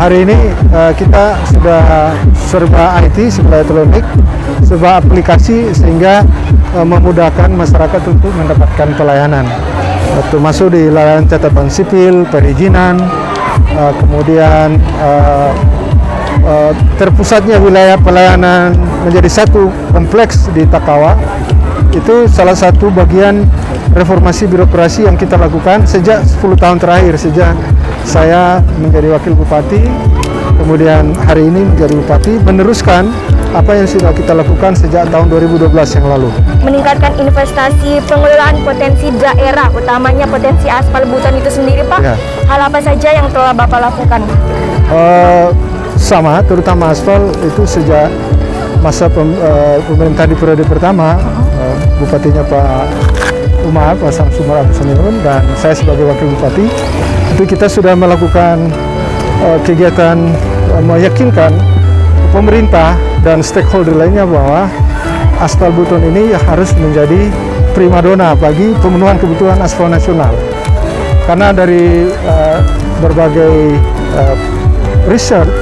Hari ini kita sudah serba IT, serba elektronik, serba aplikasi sehingga memudahkan masyarakat untuk mendapatkan pelayanan. Termasuk di layanan catatan sipil, perizinan, kemudian terpusatnya wilayah pelayanan menjadi satu kompleks di Takawa. Itu salah satu bagian reformasi birokrasi yang kita lakukan sejak 10 tahun terakhir, sejak saya menjadi wakil bupati, kemudian hari ini menjadi bupati, meneruskan apa yang sudah kita lakukan sejak tahun 2012 yang lalu. Meningkatkan investasi pengelolaan potensi daerah, utamanya potensi aspal Buton itu sendiri, Pak. Ya. Hal apa saja yang telah Bapak lakukan? Sama, terutama aspal itu sejak masa pemerintah di periode pertama, bupatinya Pak Umar, Pak Samsumar Abdusamiun, dan saya sebagai wakil bupati, itu kita sudah melakukan kegiatan meyakinkan pemerintah dan stakeholder lainnya bahwa aspal Buton ini harus menjadi primadona bagi pemenuhan kebutuhan aspal nasional. Karena dari berbagai research,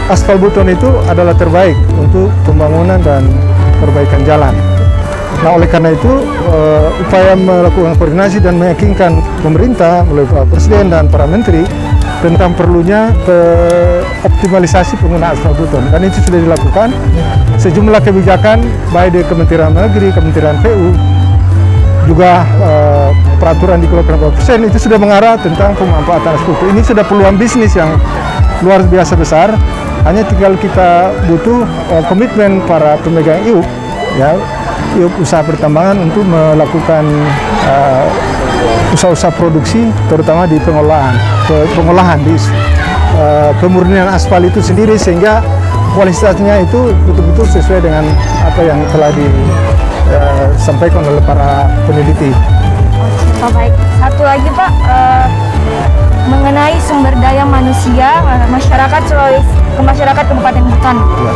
aspal Buton itu adalah terbaik untuk pembangunan dan perbaikan jalan. Nah, oleh karena itu upaya melakukan koordinasi dan meyakinkan pemerintah melalui Pak Presiden dan para menteri tentang perlunya optimalisasi penggunaan aspal Buton, dan itu sudah dilakukan. Sejumlah kebijakan baik di Kementerian Negeri, Kementerian PU, juga peraturan dikeluarkan Bapak Presiden itu sudah mengarah tentang pemanfaatan aspal Buton. Ini sudah peluang bisnis yang luar biasa besar. Hanya tinggal kita butuh komitmen para pemegang IUP, ya, IUP usaha pertambangan untuk melakukan usaha-usaha produksi, terutama di pengolahan di pemurnian aspal itu sendiri, sehingga kualitasnya itu betul-betul sesuai dengan apa yang telah disampaikan oleh para peneliti. Oh, baik. Satu lagi, Pak, mengenai sumber daya manusia masyarakat Kabupaten Buton. Ya.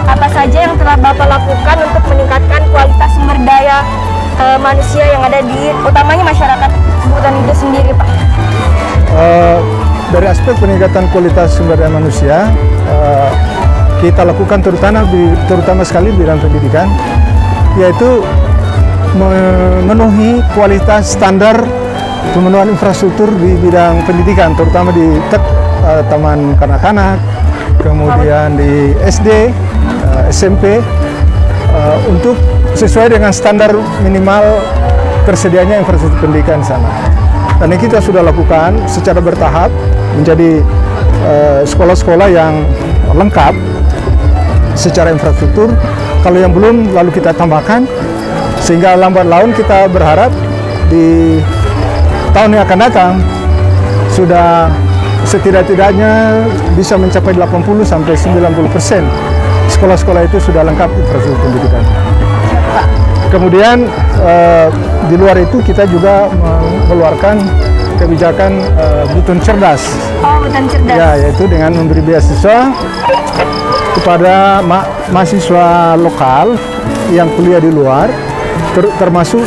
Apa saja yang telah Bapak lakukan untuk meningkatkan kualitas sumber daya manusia yang ada di utamanya masyarakat Buton itu sendiri, Pak? Dari aspek peningkatan kualitas sumber daya manusia, kita lakukan terutama sekali di bidang pendidikan, yaitu memenuhi kualitas standar pemenuhan infrastruktur di bidang pendidikan, terutama di taman kanak-kanak, kemudian di SD, SMP, untuk sesuai dengan standar minimal tersedianya infrastruktur pendidikan di sana. Dan ini kita sudah lakukan secara bertahap menjadi sekolah-sekolah yang lengkap secara infrastruktur. Kalau yang belum, lalu kita tambahkan, sehingga lambat laun kita berharap di tahun yang akan datang sudah setidak-tidaknya bisa mencapai 80-90% sekolah-sekolah itu sudah lengkap infrastruktur pendidikan. Kemudian di luar itu kita juga mengeluarkan kebijakan Buton Cerdas. Oh, Buton Cerdas. Ya, yaitu dengan memberi beasiswa kepada mahasiswa lokal yang kuliah di luar, termasuk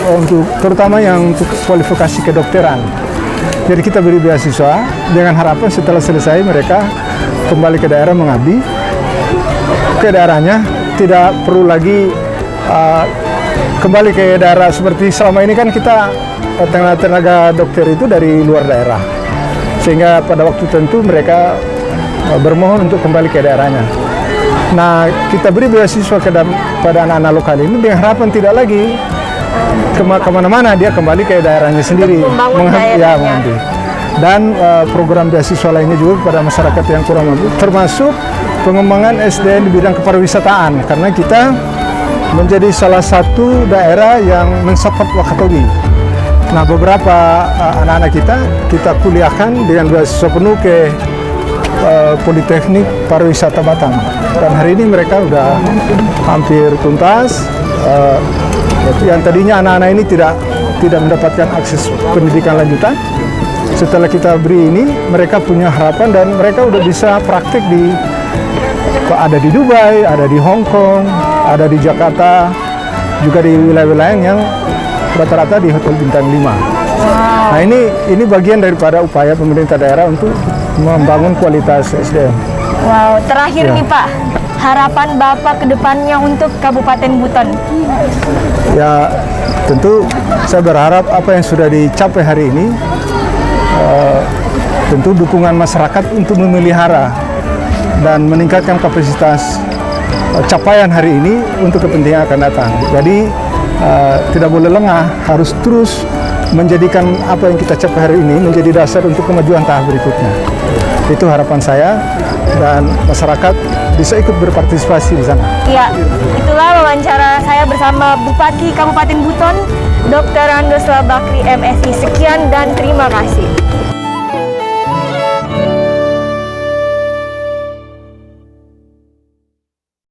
terutama yang untuk kualifikasi kedokteran. Jadi kita beri beasiswa dengan harapan setelah selesai mereka kembali ke daerah mengabdi ke daerahnya, tidak perlu lagi kembali ke daerah seperti selama ini kan kita tenaga dokter itu dari luar daerah, sehingga pada waktu tertentu mereka bermohon untuk kembali ke daerahnya. Nah, kita beri beasiswa pada anak-anak lokal ini dengan harapan tidak lagi kemana-mana, dia kembali ke daerahnya sendiri, mengambil. Dan program beasiswa lainnya juga kepada masyarakat yang kurang mampu, termasuk pengembangan SDM di bidang kepariwisataan, karena kita menjadi salah satu daerah yang mensupport Wakatobi. Nah, beberapa anak-anak kita kuliahkan dengan beasiswa penuh ke Politeknik Pariwisata Batam, dan hari ini mereka sudah hampir tuntas. Yang tadinya anak-anak ini tidak mendapatkan akses pendidikan lanjutan, setelah kita beri ini mereka punya harapan dan mereka udah bisa praktik ada di Dubai, ada di Hong Kong, ada di Jakarta, juga di wilayah-wilayah yang rata-rata di hotel bintang 5. Nah, ini bagian daripada upaya pemerintah daerah untuk membangun kualitas SDM. Wow, terakhir Ya. nih Pak, harapan Bapak ke depannya untuk Kabupaten Buton. Ya, tentu saya berharap apa yang sudah dicapai hari ini, tentu dukungan masyarakat untuk memelihara dan meningkatkan kapasitas capaian hari ini untuk kepentingan akan datang. Jadi tidak boleh lengah, harus terus menjadikan apa yang kita capai hari ini menjadi dasar untuk kemajuan tahap berikutnya. Itu harapan saya dan masyarakat bisa ikut berpartisipasi di sana. Ya, itulah wawancara saya bersama Bupati Kabupaten Buton, Dr. Randosla Bakri MSI. Sekian dan terima kasih.